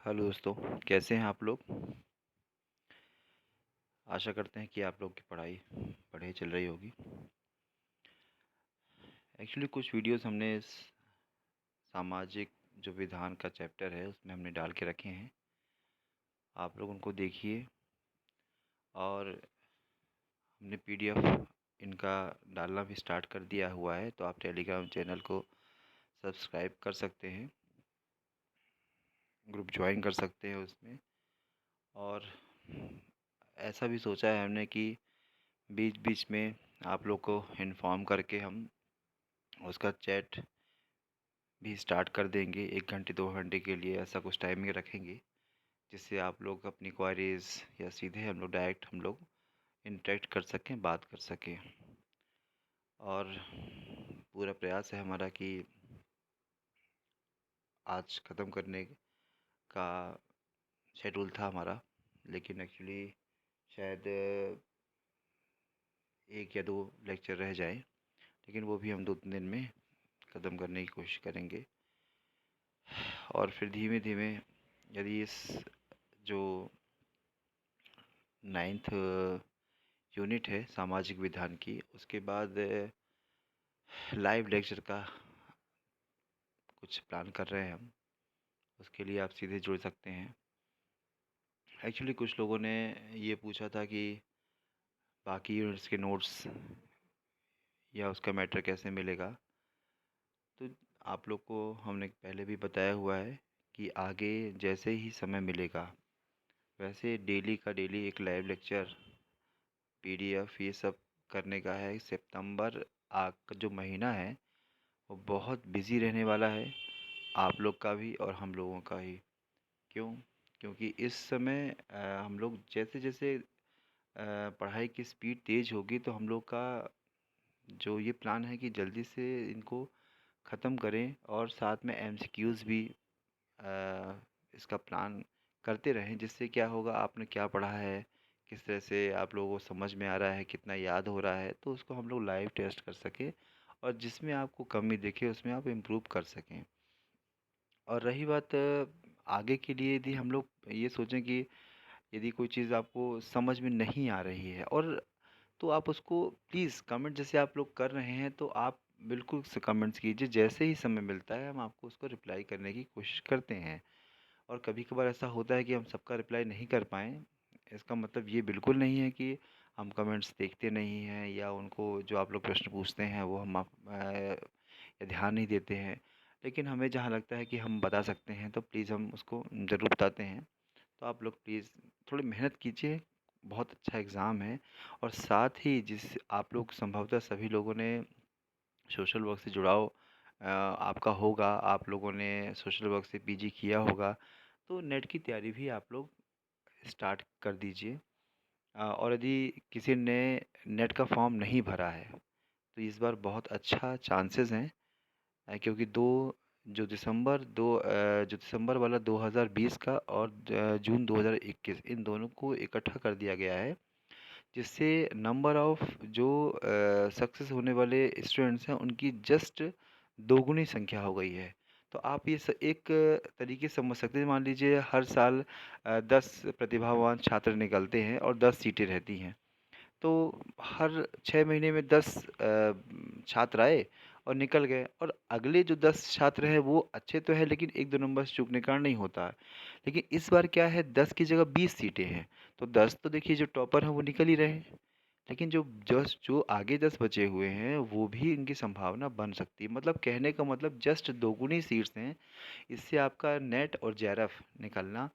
Hello दोस्तों, कैसे हैं आप लोग। आशा करते हैं कि आप लोग की पढ़ाई बढ़िया चल रही होगी। एक्चुअली कुछ वीडियोस हमने सामाजिक जो विधान का चैप्टर है उसमें हमने डाल के रखे हैं। आप लोग उनको देखिए और हमने पीडीएफ इनका डालना भी स्टार्ट कर दिया हुआ है, तो आप टेलीग्राम चैनल को सब्सक्राइब कर सकते हैं, ग्रुप ज्वाइन कर सकते हैं उसमें। और ऐसा भी सोचा है हमने कि बीच बीच में आप लोग को इन्फॉर्म करके हम उसका चैट भी स्टार्ट कर देंगे। 1 घंटे 2 घंटे के लिए ऐसा कुछ टाइमिंग रखेंगे जिससे आप लोग अपनी क्वारीज या सीधे हम लोग इंटरेक्ट कर सकें, बात कर सकें। और पूरा प्रयास है हमारा कि आज ख़त्म करने का शेड्यूल था हमारा, लेकिन एक्चुअली शायद 1 या 2 लेक्चर रह जाए, लेकिन वो भी हम 2-3 दिन में ख़त्म करने की कोशिश करेंगे। और फिर धीमे धीमे यदि इस जो 9th यूनिट है सामाजिक विधान की, उसके बाद लाइव लेक्चर का कुछ प्लान कर रहे हैं हम। उसके लिए आप सीधे जुड़ सकते हैं। एक्चुअली कुछ लोगों ने ये पूछा था कि बाकी यूनिट्स के नोट्स या उसका मैटर कैसे मिलेगा। तो आप लोग को हमने पहले भी बताया हुआ है कि आगे जैसे ही समय मिलेगा वैसे डेली का डेली एक लाइव लेक्चर, पीडीएफ, ये सब करने का है। सितंबर का जो महीना है वो बहुत बिज़ी रहने वाला है, आप लोग का भी और हम लोगों का ही। क्यों? क्योंकि इस समय हम लोग जैसे जैसे पढ़ाई की स्पीड तेज़ होगी तो हम लोग का जो ये प्लान है कि जल्दी से इनको ख़त्म करें और साथ में एमसीक्यूज़ भी इसका प्लान करते रहें। जिससे क्या होगा, आपने क्या पढ़ा है, किस तरह से आप लोगों को समझ में आ रहा है, कितना याद हो रहा है, तो उसको हम लोग लाइव टेस्ट कर सकें और जिसमें आपको कमी दिखे उसमें आप इम्प्रूव कर सकें। और रही बात आगे के लिए, यदि हम लोग ये सोचें कि यदि कोई चीज़ आपको समझ में नहीं आ रही है और तो आप उसको प्लीज़ कमेंट जैसे आप लोग कर रहे हैं, तो आप बिल्कुल से कमेंट्स कीजिए। जैसे ही समय मिलता है हम आपको उसको रिप्लाई करने की कोशिश करते हैं। और कभी-कभार ऐसा होता है कि हम सबका रिप्लाई नहीं कर पाएँ। इसका मतलब ये बिल्कुल नहीं है कि हम कमेंट्स देखते नहीं हैं या उनको जो आप लोग प्रश्न पूछते हैं वो हम या ध्यान नहीं देते हैं। लेकिन हमें जहाँ लगता है कि हम बता सकते हैं तो प्लीज़ हम उसको ज़रूर बताते हैं। तो आप लोग प्लीज़ थोड़ी मेहनत कीजिए, बहुत अच्छा एग्ज़ाम है। और साथ ही जिस आप लोग संभवतः सभी लोगों ने सोशल वर्क से जुड़ाव आपका होगा, आप लोगों ने सोशल वर्क से पीजी किया होगा, तो नेट की तैयारी भी आप लोग स्टार्ट कर दीजिए। और यदि किसी ने नेट का फॉर्म नहीं भरा है तो इस बार बहुत अच्छा चांसेस हैं, क्योंकि जो दिसंबर वाला 2020 का और जून 2021, इन दोनों को इकट्ठा कर दिया गया है। जिससे नंबर ऑफ जो सक्सेस होने वाले स्टूडेंट्स हैं उनकी जस्ट दोगुनी संख्या हो गई है। तो आप ये एक तरीके से समझ सकते हैं। मान लीजिए हर साल 10 प्रतिभावान छात्र निकलते हैं और 10 सीटें रहती हैं। तो हर 6 महीने में 10 छात्र आए और निकल गए, और अगले जो 10 छात्र हैं वो अच्छे तो हैं लेकिन 1-2 नंबर से चूकने के कारण नहीं होता है। लेकिन इस बार क्या है, 10 की जगह 20 सीटें हैं, तो 10 तो देखिए जो टॉपर हैं वो निकल ही रहे हैं। लेकिन जो आगे 10 बचे हुए हैं वो भी इनकी संभावना बन सकती है। मतलब कहने का मतलब जस्ट दोगुनी सीट्स हैं। इससे आपका नेट और जेआरएफ निकलना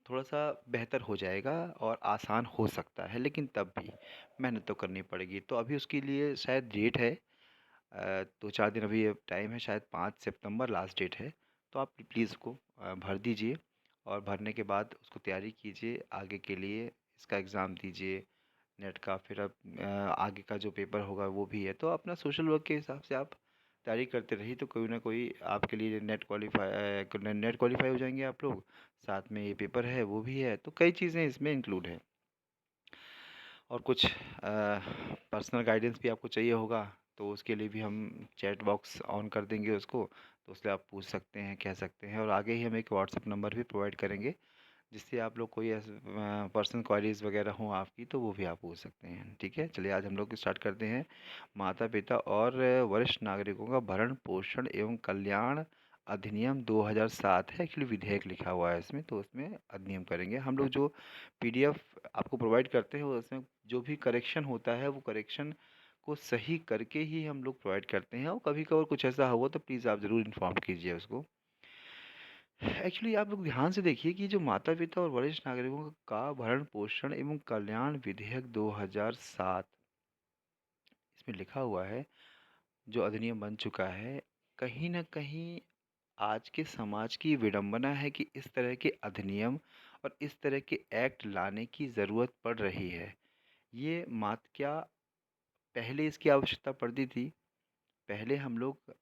थोड़ा-सा बेहतर हो जाएगा और आसान हो सकता है, लेकिन तब भी मेहनत तो करनी पड़ेगी। तो अभी उसके लिए शायद डेट है, 2-4 दिन अभी टाइम है, शायद 5 सितंबर लास्ट डेट है। तो आप प्लीज़ उसको भर दीजिए और भरने के बाद उसको तैयारी कीजिए आगे के लिए। इसका एग्ज़ाम दीजिए नेट का, फिर अब आगे का जो पेपर होगा वो भी है। तो अपना सोशल वर्क के हिसाब से आप तैयारी करते रहिए, तो कोई ना कोई आपके लिए नेट क्वालीफाई हो जाएंगे आप लोग। साथ में ये पेपर है वो भी है, तो कई चीज़ें इसमें इंक्लूड है। और कुछ पर्सनल गाइडेंस भी आपको चाहिए होगा तो उसके लिए भी हम चैट बॉक्स ऑन कर देंगे उसको, तो उससे आप पूछ सकते हैं, कह सकते हैं, और आगे ही हम एक व्हाट्सएप नंबर भी प्रोवाइड करेंगे, जिससे आप लोग कोई ऐसे पर्सनल क्वारीज वगैरह हों आपकी, तो वो भी आप पूछ सकते हैं। ठीक है, चलिए आज हम लोग स्टार्ट करते हैं। माता पिता और वरिष्ठ नागरिकों का भरण पोषण एवं कल्याण अधिनियम 2007 है। एक्चुअली विधेयक लिखा हुआ है इसमें, तो उसमें अधिनियम करेंगे हम लोग। जो पीडीएफ आपको प्रोवाइड करते हैं, वो उसमें जो भी करेक्शन होता है वो करेक्शन को सही करके ही हम लोग प्रोवाइड करते हैं, और कभी कभार कुछ ऐसा हुआ तो प्लीज़ आप ज़रूर इन्फॉर्म कीजिए उसको। एक्चुअली आप लोग ध्यान से देखिए कि जो माता पिता और वरिष्ठ नागरिकों का भरण पोषण एवं कल्याण विधेयक 2007, इसमें लिखा हुआ है, जो अधिनियम बन चुका है, कहीं ना कहीं आज के समाज की विडंबना है कि इस तरह के अधिनियम और इस तरह के एक्ट लाने की ज़रूरत पड़ रही है। ये मात क्या पहले इसकी आवश्यकता पड़ती थी? पहले हम लोग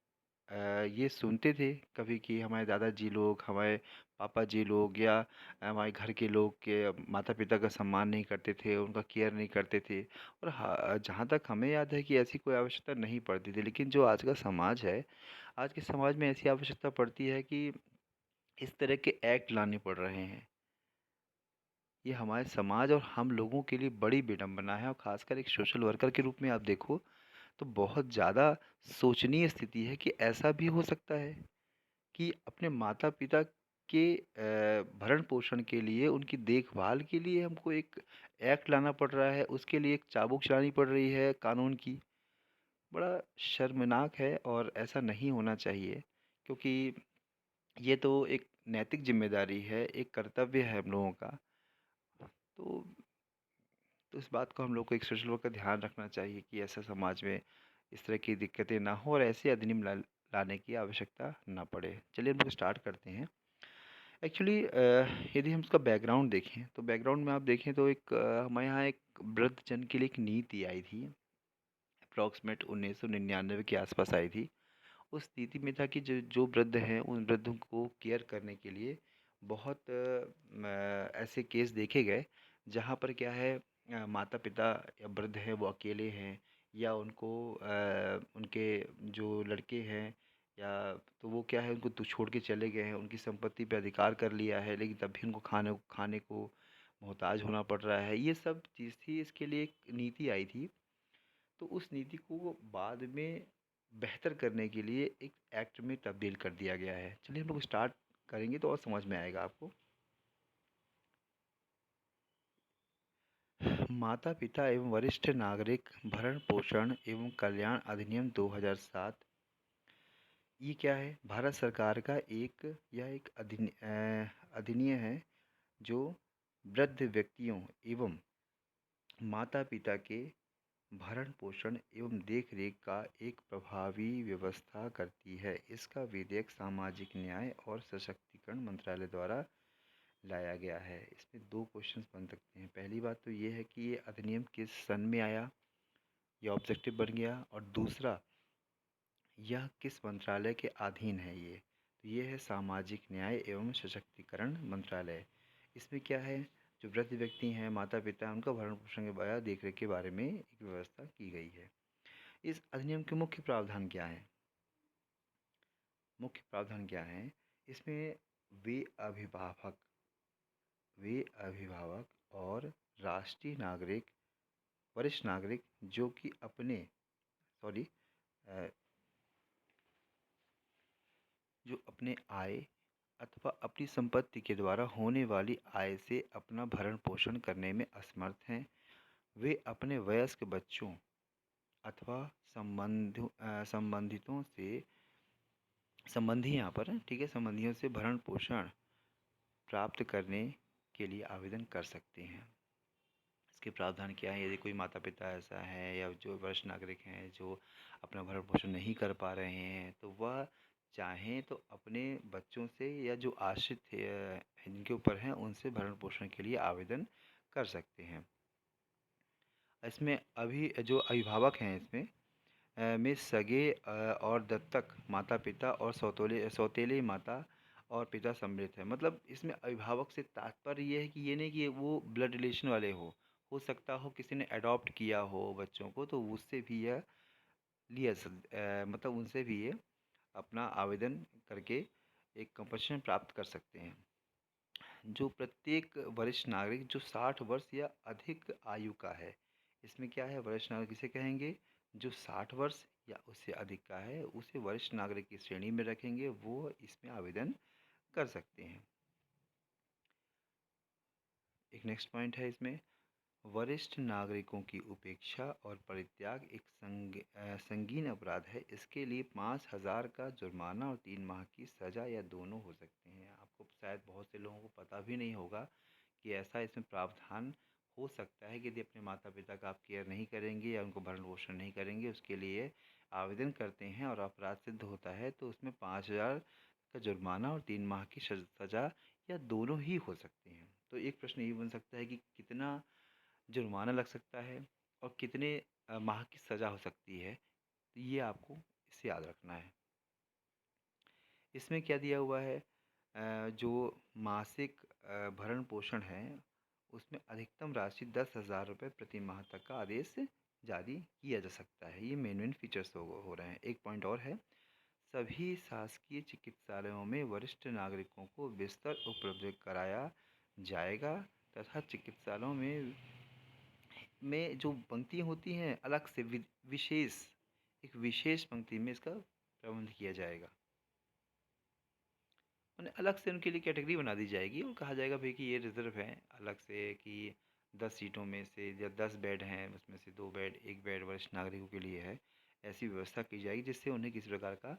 ये सुनते थे कभी कि हमारे दादाजी लोग, हमारे पापा जी लोग, या हमारे घर के लोग के माता पिता का सम्मान नहीं करते थे, उनका केयर नहीं करते थे। और जहाँ तक हमें याद है कि ऐसी कोई आवश्यकता नहीं पड़ती थी, लेकिन जो आज का समाज है, आज के समाज में ऐसी आवश्यकता पड़ती है कि इस तरह के एक्ट लाने पड़ रहे हैं। ये हमारे समाज और हम लोगों के लिए बड़ी विडंबना है, और ख़ासकर एक सोशल वर्कर के रूप में आप देखो तो बहुत ज़्यादा शोचनीय स्थिति है कि ऐसा भी हो सकता है कि अपने माता-पिता के भरण-पोषण के लिए, उनकी देखभाल के लिए हमको एक एक्ट लाना पड़ रहा है, उसके लिए एक चाबुक चलानी पड़ रही है कानून की। बड़ा शर्मनाक है, और ऐसा नहीं होना चाहिए, क्योंकि ये तो एक नैतिक ज़िम्मेदारी है, एक कर्तव्य है हम लोगों का। तो इस बात को हम लोग को एक सोशल वर्क का ध्यान रखना चाहिए कि ऐसा समाज में इस तरह की दिक्कतें ना हो, और ऐसे अधिनियम लाने की आवश्यकता ना पड़े। चलिए हम लोग स्टार्ट करते हैं। एक्चुअली यदि हम उसका बैकग्राउंड देखें, तो बैकग्राउंड में आप देखें तो एक हमारे यहाँ एक वृद्ध जन के लिए एक नीति आई थी, अप्रॉक्सीमेट 1999 के आसपास आई थी। उस नीति में था कि जो जो वृद्ध हैं, उन वृद्धों को केयर करने के लिए बहुत ऐसे केस देखे गए जहाँ पर क्या है, माता पिता या वृद्ध हैं वो अकेले हैं, या उनको उनके जो लड़के हैं, या तो वो क्या है, उनको तो छोड़ के चले गए हैं, उनकी संपत्ति पे अधिकार कर लिया है, लेकिन तब भी उनको खाने को मोहताज होना पड़ रहा है। ये सब चीज़ थी, इसके लिए एक नीति आई थी। तो उस नीति को बाद में बेहतर करने के लिए एक एक्ट में तब्दील कर दिया गया है। चलिए हम लोग स्टार्ट करेंगे तो और समझ में आएगा आपको। माता पिता एवं वरिष्ठ नागरिक भरण पोषण एवं कल्याण अधिनियम 2007, ये क्या है? भारत सरकार का यह एक अधिनियम है, जो वृद्ध व्यक्तियों एवं माता पिता के भरण पोषण एवं देख-रेख का एक प्रभावी व्यवस्था करती है। इसका विधेयक सामाजिक न्याय और सशक्तिकरण मंत्रालय द्वारा लाया गया है। इसमें 2 क्वेश्चंस बन सकते हैं। पहली बात तो ये है कि ये अधिनियम किस सन में आया, ये ऑब्जेक्टिव बन गया, और दूसरा, यह किस मंत्रालय के अधीन है ये? तो ये है सामाजिक न्याय एवं सशक्तिकरण मंत्रालय। इसमें क्या है, जो वृद्ध व्यक्ति हैं, माता-पिता हैं, उनका भरण-पोषण के देख-रेख के बारे में एक व्यवस्था की गई है। इस अधिनियम के मुख्य प्रावधान क्या हैं? मुख्य प्रावधान क्या हैं? इसमें वे अभिभावक वे अभिभावक और राष्ट्रीय नागरिक, वरिष्ठ नागरिक जो कि अपने सॉरी अ, जो अपने आय अथवा अपनी संपत्ति के द्वारा होने वाली आय से अपना भरण पोषण करने में असमर्थ हैं, वे अपने वयस्क बच्चों अथवा संबंधितों से, संबंधी यहाँ पर हैं, ठीक है, संबंधियों से भरण पोषण प्राप्त करने के लिए आवेदन कर सकते हैं। इसके प्रावधान क्या है? यदि कोई माता पिता ऐसा है, या जो वरिष्ठ नागरिक हैं जो अपना भरण पोषण नहीं कर पा रहे हैं, तो वह चाहें तो अपने बच्चों से, या जो आश्रित इनके ऊपर हैं, उनसे भरण पोषण के लिए आवेदन कर सकते हैं। इसमें अभी जो अभिभावक हैं, इसमें में सगे और दत्तक माता पिता और सौतेले माता और पिता सम्मिलित है। मतलब इसमें अभिभावक से तात्पर्य ये है कि ये नहीं कि वो ब्लड रिलेशन वाले हो सकता हो किसी ने अडॉप्ट किया हो बच्चों को, तो उससे भी यह मतलब उनसे भी ये अपना आवेदन करके एक कंपनसेशन प्राप्त कर सकते हैं। जो प्रत्येक वरिष्ठ नागरिक जो 60 वर्ष या अधिक आयु का है, इसमें क्या है वरिष्ठ नागरिक किसे कहेंगे? जो 60 वर्ष या उससे अधिक का है उसे वरिष्ठ नागरिक की श्रेणी में रखेंगे, वो इसमें आवेदन कर सकते हैं। एक नेक्स्ट पॉइंट है इसमें, वरिष्ठ नागरिकों की उपेक्षा और परित्याग एक संगीन अपराध है। इसके लिए 5,000 का जुर्माना और 3 माह की सज़ा या दोनों हो सकते हैं। आपको शायद बहुत से लोगों को पता भी नहीं होगा कि ऐसा इसमें प्रावधान हो सकता है कि यदि अपने माता पिता का आप केयर नहीं करेंगे या उनको भरण पोषण नहीं करेंगे, उसके लिए आवेदन करते हैं और अपराध सिद्ध होता है तो उसमें 5,000 का जुर्माना और 3 माह की सज़ा या दोनों ही हो सकते हैं। तो एक प्रश्न ये बन सकता है कि कितना जुर्माना लग सकता है और कितने माह की सज़ा हो सकती है, तो ये आपको इसे याद रखना है। इसमें क्या दिया हुआ है, जो मासिक भरण पोषण है उसमें अधिकतम राशि 10,000 रुपये प्रति माह तक का आदेश जारी किया जा सकता है। ये मेन फीचर्स हो रहे हैं। एक पॉइंट और है, सभी शासकीय चिकित्सालयों में वरिष्ठ नागरिकों को बिस्तर उपलब्ध कराया जाएगा तथा चिकित्सालयों में जो पंक्तियाँ होती हैं अलग से विशेष एक विशेष पंक्ति में इसका प्रबंध किया जाएगा। उन्हें अलग से उनके लिए कैटेगरी बना दी जाएगी और कहा जाएगा भाई कि ये रिज़र्व है अलग से, कि 10 सीटों में से या 10 बेड हैं उसमें से 2 बेड 1 बेड वरिष्ठ नागरिकों के लिए है। ऐसी व्यवस्था की जाएगी जिससे उन्हें किसी प्रकार का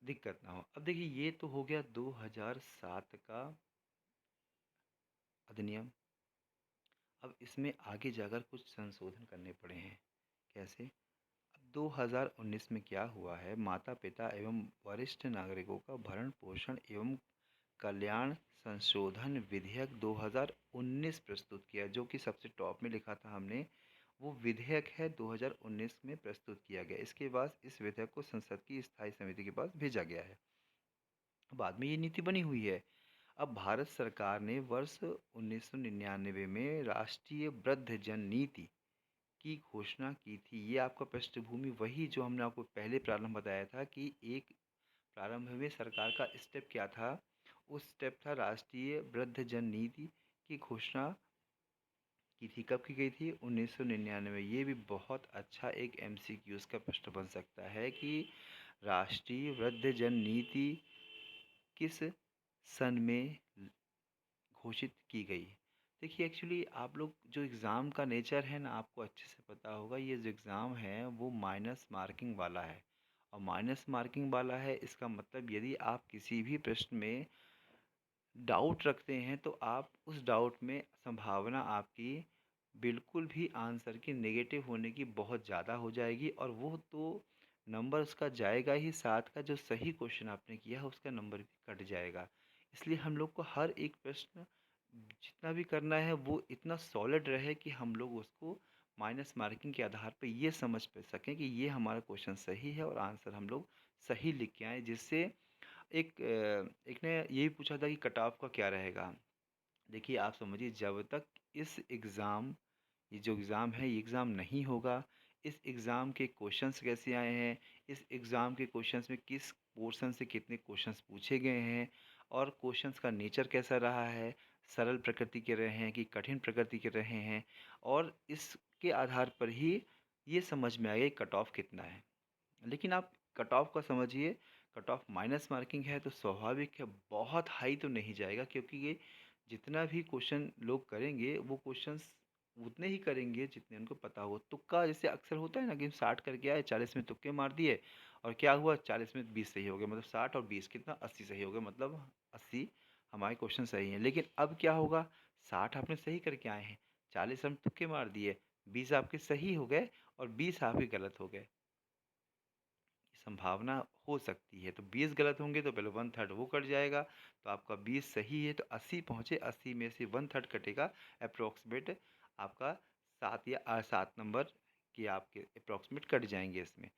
दिक्कत ना हो। अब देखिए ये तो हो गया 2007 का अधिनियम। अब इसमें आगे जाकर कुछ संशोधन करने पड़े हैं। कैसे? 2019 में क्या हुआ है, माता पिता एवं वरिष्ठ नागरिकों का भरण पोषण एवं कल्याण संशोधन विधेयक 2019 प्रस्तुत किया, जो कि सबसे टॉप में लिखा था हमने, वो विधेयक है 2019 में प्रस्तुत किया गया। इसके बाद इस विधेयक को संसद की स्थायी समिति के पास भेजा गया है। बाद में ये नीति बनी हुई है। अब भारत सरकार ने वर्ष 1999 में राष्ट्रीय वृद्धजन नीति की घोषणा की थी। ये आपका पृष्ठभूमि वही जो हमने आपको पहले प्रारंभ बताया था कि एक प्रारंभ में सरकार का स्टेप क्या था, उस स्टेप था राष्ट्रीय वृद्धजन नीति की घोषणा की थी। कब की गई थी? 1999। ये भी बहुत अच्छा एक एमसीक्यूज का प्रश्न बन सकता है कि राष्ट्रीय वृद्धजन नीति किस सन में घोषित की गई। देखिए एक्चुअली आप लोग जो एग्ज़ाम का नेचर है ना, आपको अच्छे से पता होगा, ये जो एग्ज़ाम है वो माइनस मार्किंग वाला है। और माइनस मार्किंग वाला है इसका मतलब यदि आप किसी भी प्रश्न में डाउट रखते हैं तो आप उस डाउट में संभावना आपकी बिल्कुल भी आंसर की नेगेटिव होने की बहुत ज़्यादा हो जाएगी, और वो तो नंबर उसका जाएगा ही, साथ का जो सही क्वेश्चन आपने किया है उसका नंबर भी कट जाएगा। इसलिए हम लोग को हर एक प्रश्न जितना भी करना है वो इतना सॉलिड रहे कि हम लोग उसको माइनस मार्किंग के आधार पर ये समझ पे सकें कि ये हमारा क्वेश्चन सही है और आंसर हम लोग सही लिख के आएँ। जिससे एक ने ये भी पूछा था कि कट ऑफ का क्या रहेगा। देखिए आप समझिए, जब तक इस एग्ज़ाम ये जो एग्ज़ाम है ये एग्ज़ाम नहीं होगा, इस एग्ज़ाम के क्वेश्चंस कैसे आए हैं, इस एग्ज़ाम के क्वेश्चंस में किस पोर्शन से कितने क्वेश्चंस पूछे गए हैं और क्वेश्चंस का नेचर कैसा रहा है, सरल प्रकृति के रहे हैं कि कठिन प्रकृति के रहे हैं, और इसके आधार पर ही ये समझ में आएगा कट ऑफ कितना है। लेकिन आप कट ऑफ का समझिए, कट ऑफ माइनस मार्किंग है तो स्वाभाविक है बहुत हाई तो नहीं जाएगा, क्योंकि ये जितना भी क्वेश्चन लोग करेंगे वो क्वेश्चंस उतने ही करेंगे जितने उनको पता हो। तुक्का जैसे अक्सर होता है ना कि 60 करके आए, 40 में तुक्के मार दिए और क्या हुआ, 40 में 20 सही हो गए, मतलब 60 और 20 कितना 80 सही हो गए, मतलब 80 हमारे क्वेश्चन सही हैं। लेकिन अब क्या होगा, 60 आपने सही करके आए हैं, 40 हम तुक्के मार दिए, 20 आपके सही हो गए और 20 आपके गलत हो गए। संभावना हो सकती है। तो 20 गलत होंगे तो पहले 1/3 वो कट जाएगा, तो आपका 20 सही है तो 80 पहुँचे, 80 में से 1/3 कटेगा, अप्रॉक्सिमेट आपका 7 या 7 नंबर के आपके अप्रॉक्सिमेट कट जाएंगे इसमें।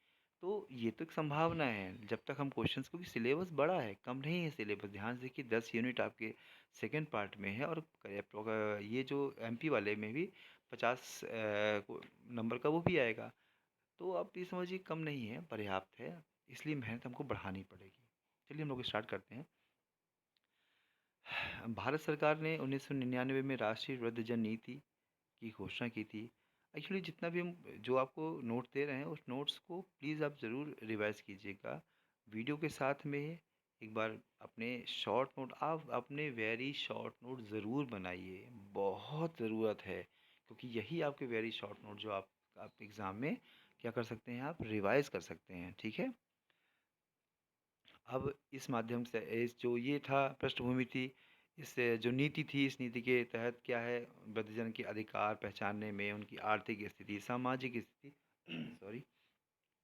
तो ये तो एक संभावना है जब तक हम क्वेश्चंस, क्योंकि सिलेबस बड़ा है, कम नहीं है सिलेबस। ध्यान से देखिए 10 यूनिट आपके सेकंड पार्ट में है, और ये जो एमपी वाले में भी 50 नंबर का वो भी आएगा। तो आप ये समझिए कम नहीं है, पर्याप्त है। इसलिए मेहनत हमको बढ़ानी पड़ेगी। चलिए हम लोग स्टार्ट करते हैं। भारत सरकार ने 1999 में राष्ट्रीय वृद्धजन नीति की घोषणा की थी। एक्चुअली जितना भी हम जो आपको नोट दे रहे हैं उस नोट्स को प्लीज़ आप ज़रूर रिवाइज़ कीजिएगा। वीडियो के साथ में एक बार अपने शॉर्ट नोट आप अपने वेरी शॉर्ट नोट ज़रूर बनाइए। बहुत ज़रूरत है क्योंकि यही आपके वेरी शॉर्ट नोट जो आप एग्ज़ाम में क्या कर सकते हैं, आप रिवाइज़ कर सकते हैं। ठीक है? अब इस माध्यम से इस जो ये था पृष्ठभूमि थी, इस जो नीति थी, इस नीति के तहत क्या है, वृद्धजन के अधिकार पहचानने में उनकी आर्थिक स्थिति, सामाजिक स्थिति सॉरी,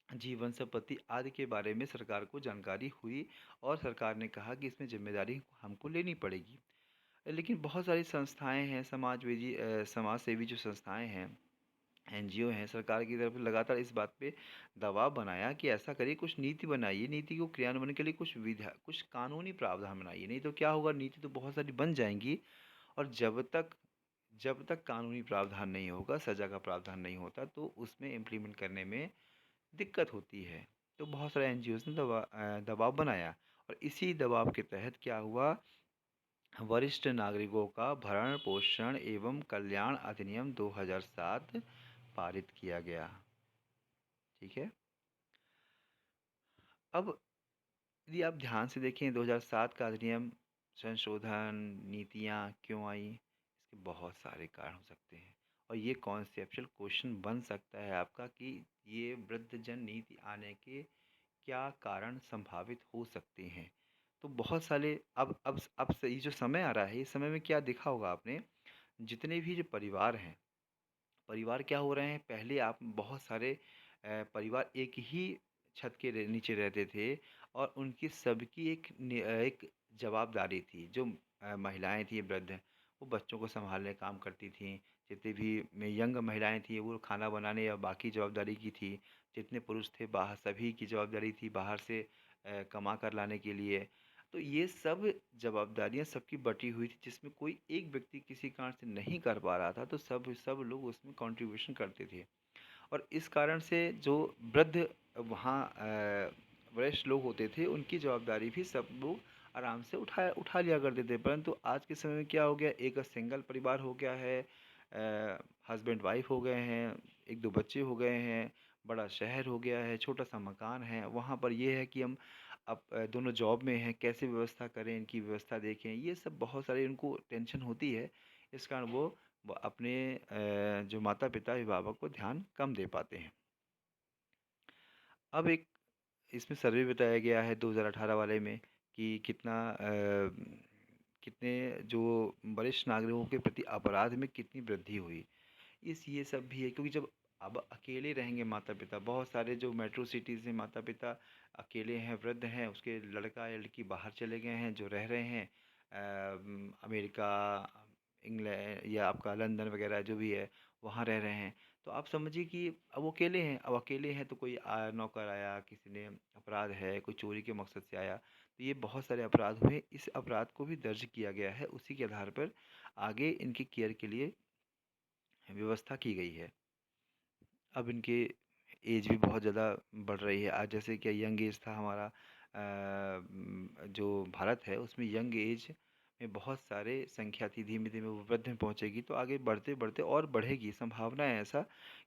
जीवन संपत्ति आदि के बारे में सरकार को जानकारी हुई और सरकार ने कहा कि इसमें ज़िम्मेदारी हमको लेनी पड़ेगी। लेकिन बहुत सारी संस्थाएँ हैं, समाज सेवी जो संस्थाएँ हैं, एनजीओ हैं, सरकार की तरफ से लगातार इस बात पे दबाव बनाया कि ऐसा करिए, कुछ नीति बनाइए, नीति को क्रियान्वयन के लिए कुछ कानूनी प्रावधान बनाइए। नहीं तो क्या होगा, नीति तो बहुत सारी बन जाएंगी और जब तक कानूनी प्रावधान नहीं होगा, सजा का प्रावधान नहीं होता, तो उसमें इम्प्लीमेंट करने में दिक्कत होती है। तो बहुत सारे एनजीओ ने दबाव बनाया और इसी दबाव के तहत क्या हुआ, वरिष्ठ नागरिकों का भरण पोषण एवं कल्याण अधिनियम 2007 पारित किया गया। ठीक है? अब यदि आप ध्यान से देखें, 2007 का अधिनियम संशोधन नीतियाँ क्यों आई, इसके बहुत सारे कारण हो सकते हैं और ये कॉन्सेप्चुअल क्वेश्चन बन सकता है आपका कि ये वृद्धजन नीति आने के क्या कारण संभावित हो सकते हैं। तो बहुत सारे अब से ये जो समय आ रहा है, इस समय में क्या देखा होगा आपने, जितने भी जो परिवार क्या हो रहे हैं, पहले आप बहुत सारे परिवार एक ही छत के नीचे रहते थे और उनकी सबकी एक जवाबदारी थी। जो महिलाएं थी वृद्ध, वो बच्चों को संभालने का काम करती थीं। जितनी भी यंग महिलाएं थी वो खाना बनाने या बाकी जवाबदारी की थी। जितने पुरुष थे बाहर, सभी की जवाबदारी थी बाहर से कमा कर लाने के लिए। तो ये सब जवाबदारियाँ सबकी बटी हुई थी, जिसमें कोई एक व्यक्ति किसी कारण से नहीं कर पा रहा था, तो सब सब लोग उसमें कंट्रीब्यूशन करते थे। और इस कारण से जो वृद्ध वहाँ वरिष्ठ लोग होते थे, उनकी जवाबदारी भी सब लोग आराम से उठा लिया करते थे। परंतु आज के समय में क्या हो गया, एक सिंगल परिवार हो गया है, हस्बैंड वाइफ हो गए हैं, एक दो बच्चे हो गए हैं, बड़ा शहर हो गया है, छोटा सा मकान है, वहाँ पर ये है कि हम अब दोनों जॉब में हैं, कैसे व्यवस्था करें, इनकी व्यवस्था देखें, ये सब बहुत सारी उनको टेंशन होती है। इस कारण वो अपने जो माता पिता अभिभावक को ध्यान कम दे पाते हैं। अब एक इसमें सर्वे बताया गया है 2018 वाले में कि कितने जो वरिष्ठ नागरिकों के प्रति अपराध में कितनी वृद्धि हुई। ये सब भी है क्योंकि जब अब अकेले रहेंगे माता पिता, बहुत सारे जो मेट्रो सिटीज़ में माता पिता अकेले हैं, वृद्ध हैं, उसके लड़का या लड़की बाहर चले गए हैं, जो रह रहे हैं अमेरिका, इंग्लैंड या आपका लंदन वगैरह जो भी है, वहाँ रह रहे हैं। तो आप समझिए कि अब वो अकेले हैं, अब अकेले हैं तो कोई नौकर आया, किसी ने अपराध है, कोई चोरी के मकसद से आया, तो ये बहुत सारे अपराध हुए। इस अपराध को भी दर्ज किया गया है, उसी के आधार पर आगे इनकी केयर के लिए व्यवस्था की गई है। अब इनकी एज भी बहुत ज़्यादा बढ़ रही है। आज जैसे कि यंग एज था हमारा, जो भारत है उसमें यंग एज में बहुत सारे संख्या थी, धीमे धीमे वो वृद्ध में पहुंचेगी, तो आगे बढ़ते बढ़ते और बढ़ेगी। संभावना है ऐसा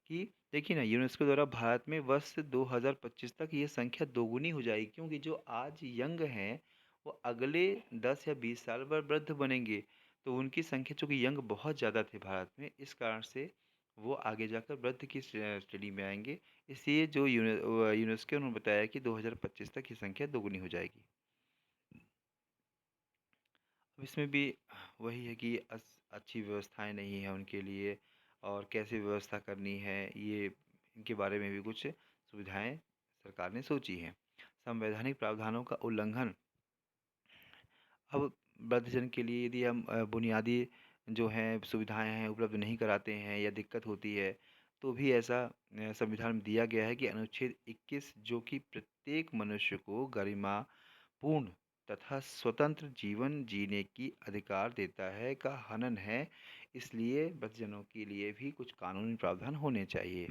कि देखिए ना, यूनेस्को द्वारा भारत में वर्ष 2025 तक ये संख्या दोगुनी हो जाएगी, क्योंकि जो आज यंग हैं वो अगले 10 या 20 साल पर वृद्ध बनेंगे। तो उनकी संख्या, चूँकि यंग बहुत ज़्यादा थे भारत में, इस कारण से वो आगे जाकर वृद्ध की श्रेणी में आएंगे। इसलिए जो यूनेस्को ने बताया कि 2025 तक ये संख्या दोगुनी हो जाएगी। अब इसमें भी वही है कि अच्छी व्यवस्थाएं नहीं है उनके लिए, और कैसे व्यवस्था करनी है, ये इनके बारे में भी कुछ सुविधाएं सरकार ने सोची हैं। संवैधानिक प्रावधानों का उल्लंघन। अब वृद्धजन के लिए यदि हम बुनियादी जो हैं सुविधाएं हैं उपलब्ध नहीं कराते हैं या दिक्कत होती है, तो भी ऐसा संविधान में दिया गया है कि अनुच्छेद 21, जो कि प्रत्येक मनुष्य को गरिमापूर्ण तथा स्वतंत्र जीवन जीने की अधिकार देता है, का हनन है। इसलिए वृद्धजनों के लिए भी कुछ कानूनी प्रावधान होने चाहिए।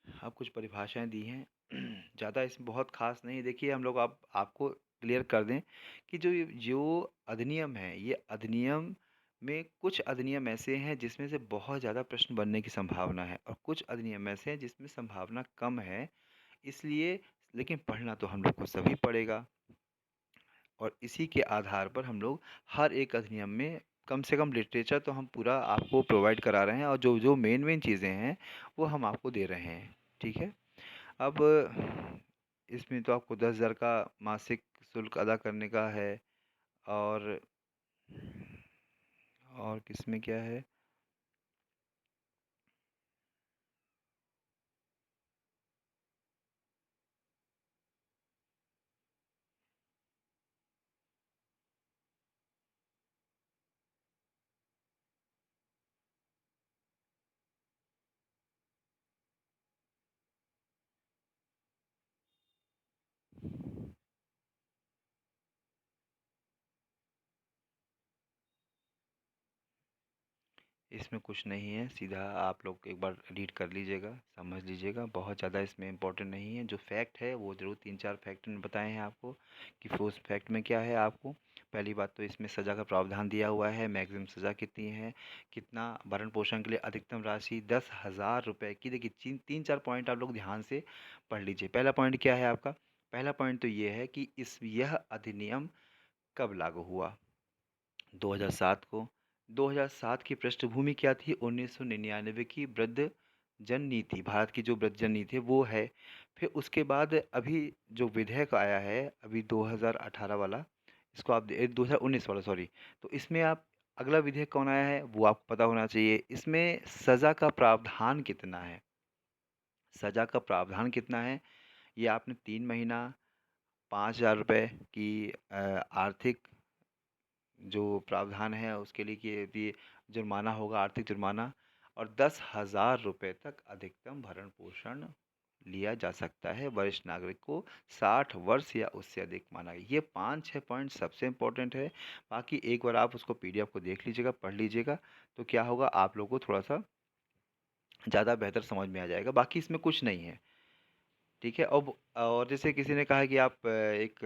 अब कुछ परिभाषाएँ दी हैं। ज़्यादा इसमें बहुत ख़ास नहीं। देखिए हम लोग आप आपको क्लियर कर दें कि जो अधिनियम है, ये अधिनियम में कुछ अधिनियम ऐसे हैं जिसमें से बहुत ज़्यादा प्रश्न बनने की संभावना है और कुछ अधिनियम ऐसे हैं जिसमें संभावना कम है। इसलिए लेकिन पढ़ना तो हम लोग को सभी पड़ेगा और इसी के आधार पर हम लोग हर एक अधिनियम में कम से कम लिटरेचर तो हम पूरा आपको प्रोवाइड करा रहे हैं और जो मेन चीज़ें हैं वो हम आपको दे रहे हैं। ठीक है? अब इसमें तो आपको 10,000 का मासिक शुल्क अदा करने का है और किसमें क्या है? इसमें कुछ नहीं है, सीधा आप लोग एक बार रीड कर लीजिएगा, समझ लीजिएगा, बहुत ज़्यादा इसमें इम्पोर्टेंट नहीं है। जो फैक्ट है वो ज़रूर 3-4 फैक्ट मैंने बताए हैं आपको कि उस फैक्ट में क्या है आपको। पहली बात तो इसमें सज़ा का प्रावधान दिया हुआ है, मैक्सिमम सज़ा कितनी है, कितना भरण-पोषण के लिए अधिकतम राशि 10,000 रुपए की। देखिए 3-4 पॉइंट आप लोग ध्यान से पढ़ लीजिए। पहला पॉइंट क्या है आपका? पहला पॉइंट तो ये है कि यह अधिनियम कब लागू हुआ? 2007 को। 2007 की पृष्ठभूमि क्या थी? 1999 की वृद्धजन नीति, भारत की जो वृद्धजन नीति है वो है। फिर उसके बाद अभी जो विधेयक आया है अभी 2018 वाला, इसको आप 2019 वाला सॉरी, तो इसमें आप अगला विधेयक कौन आया है वो आपको पता होना चाहिए। इसमें सज़ा का प्रावधान कितना है? सज़ा का प्रावधान कितना है? ये आपने 3 महीना 5,000 रुपए की आर्थिक जो प्रावधान है उसके लिए कि यदि जुर्माना होगा, आर्थिक जुर्माना, और 10,000 रुपए तक अधिकतम भरण पोषण लिया जा सकता है वरिष्ठ नागरिक को 60 वर्ष या उससे अधिक माना गया। ये 5-6 पॉइंट सबसे इम्पोर्टेंट है। बाकी एक बार आप उसको पीडीएफ को देख लीजिएगा, पढ़ लीजिएगा, तो क्या होगा आप लोगों को थोड़ा सा ज़्यादा बेहतर समझ में आ जाएगा। बाकी इसमें कुछ नहीं है। ठीक है? अब और जैसे किसी ने कहा कि आप एक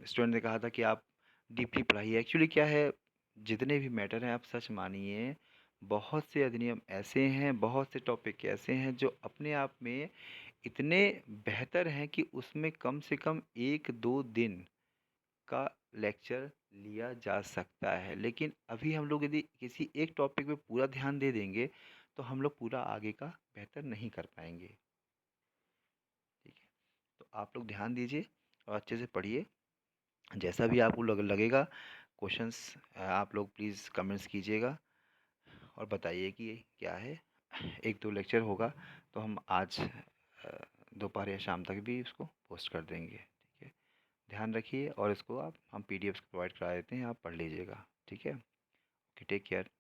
स्टूडेंट ने कहा था कि आप डीपली पढ़ाइए। एक्चुअली क्या है, जितने भी मैटर हैं आप सच मानिए, बहुत से अधिनियम ऐसे हैं, बहुत से टॉपिक ऐसे हैं जो अपने आप में इतने बेहतर हैं कि उसमें कम से कम 1-2 दिन का लेक्चर लिया जा सकता है। लेकिन अभी हम लोग यदि किसी एक टॉपिक पे पूरा ध्यान दे देंगे, तो हम लोग पूरा आगे का बेहतर नहीं कर पाएँगे। ठीक है? तो आप लोग ध्यान दीजिए और अच्छे से पढ़िए। जैसा भी आपको लगेगा क्वेश्चंस आप लोग प्लीज़ कमेंट्स कीजिएगा और बताइए कि ये क्या है। 1-2 लेक्चर होगा तो हम आज दोपहर या शाम तक भी उसको पोस्ट कर देंगे। ठीक है? ध्यान रखिए और इसको आप हम पीडीएफ प्रोवाइड करा देते हैं, आप पढ़ लीजिएगा। ठीक है? Okay, take care.